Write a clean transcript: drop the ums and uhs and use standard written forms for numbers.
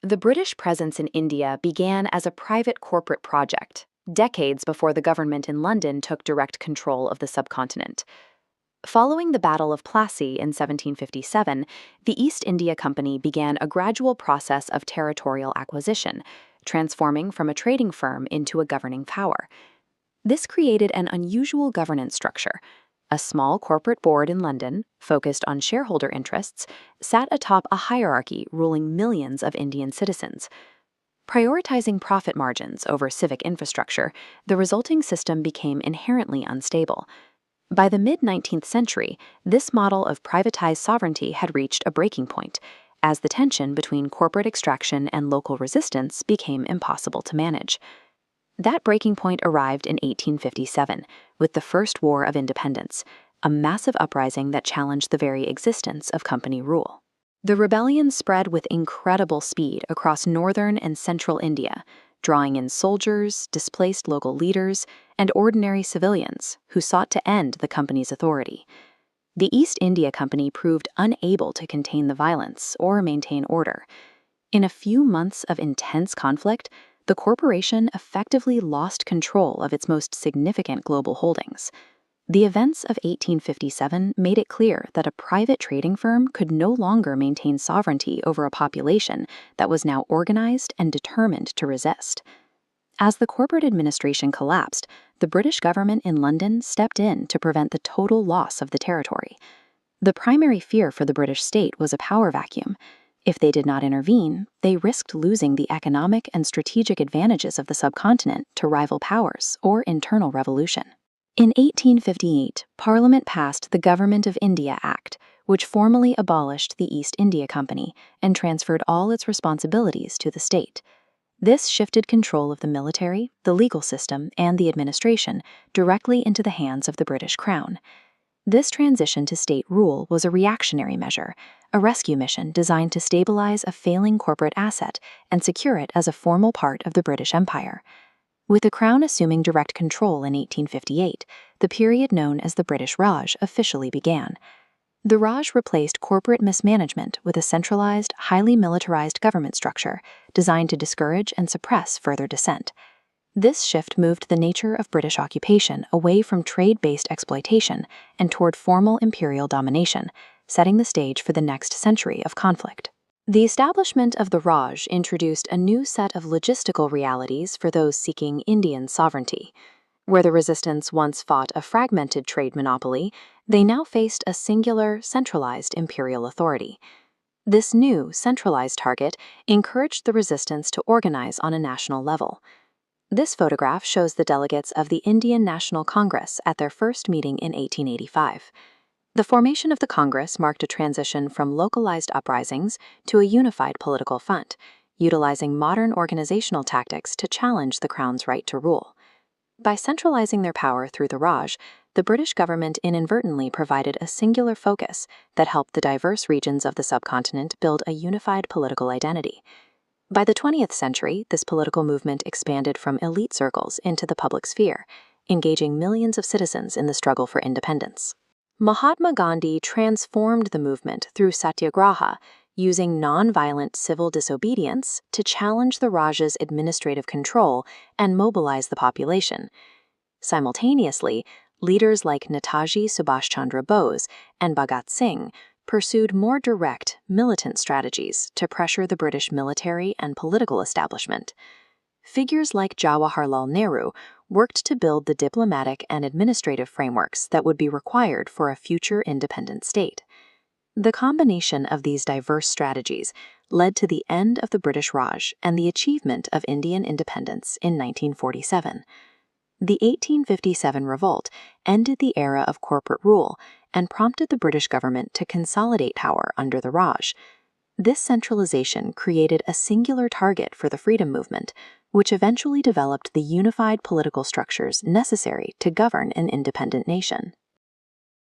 The British presence in India began as a private corporate project, decades before the government in London took direct control of the subcontinent. Following the Battle of Plassey in 1757, the East India Company began a gradual process of territorial acquisition, transforming from a trading firm into a governing power. This created an unusual governance structure. A small corporate board in London, focused on shareholder interests, sat atop a hierarchy ruling millions of Indian citizens. Prioritizing profit margins over civic infrastructure, the resulting system became inherently unstable. By the mid-19th century, this model of privatized sovereignty had reached a breaking point, as the tension between corporate extraction and local resistance became impossible to manage. That breaking point arrived in 1857, with the First War of Independence, a massive uprising that challenged the very existence of company rule. The rebellion spread with incredible speed across northern and central India, drawing in soldiers, displaced local leaders, and ordinary civilians who sought to end the company's authority. The East India Company proved unable to contain the violence or maintain order. In a few months of intense conflict, the corporation effectively lost control of its most significant global holdings. The events of 1857 made it clear that a private trading firm could no longer maintain sovereignty over a population that was now organized and determined to resist. As the corporate administration collapsed, the British government in London stepped in to prevent the total loss of the territory. The primary fear for the British state was a power vacuum. If they did not intervene, they risked losing the economic and strategic advantages of the subcontinent to rival powers or internal revolution. In 1858, Parliament passed the Government of India Act, which formally abolished the East India Company and transferred all its responsibilities to the state. This shifted control of the military, the legal system, and the administration directly into the hands of the British Crown. This transition to state rule was a reactionary measure, a rescue mission designed to stabilize a failing corporate asset and secure it as a formal part of the British Empire. With the Crown assuming direct control in 1858, the period known as the British Raj officially began. The Raj replaced corporate mismanagement with a centralized, highly militarized government structure designed to discourage and suppress further dissent. This shift moved the nature of British occupation away from trade-based exploitation and toward formal imperial domination, setting the stage for the next century of conflict. The establishment of the Raj introduced a new set of logistical realities for those seeking Indian sovereignty. Where the resistance once fought a fragmented trade monopoly, they now faced a singular, centralized imperial authority. This new, centralized target encouraged the resistance to organize on a national level. This photograph shows the delegates of the Indian National Congress at their first meeting in 1885. The formation of the Congress marked a transition from localized uprisings to a unified political front, utilizing modern organizational tactics to challenge the Crown's right to rule. By centralizing their power through the Raj, the British government inadvertently provided a singular focus that helped the diverse regions of the subcontinent build a unified political identity. By the 20th century, this political movement expanded from elite circles into the public sphere, engaging millions of citizens in the struggle for independence. Mahatma Gandhi transformed the movement through Satyagraha, using nonviolent civil disobedience to challenge the Raj's administrative control and mobilize the population. Simultaneously, leaders like Netaji Subhas Chandra Bose and Bhagat Singh pursued more direct, militant strategies to pressure the British military and political establishment. Figures like Jawaharlal Nehru worked to build the diplomatic and administrative frameworks that would be required for a future independent state. The combination of these diverse strategies led to the end of the British Raj and the achievement of Indian independence in 1947. The 1857 revolt ended the era of corporate rule and prompted the British government to consolidate power under the Raj. This centralization created a singular target for the freedom movement, which eventually developed the unified political structures necessary to govern an independent nation.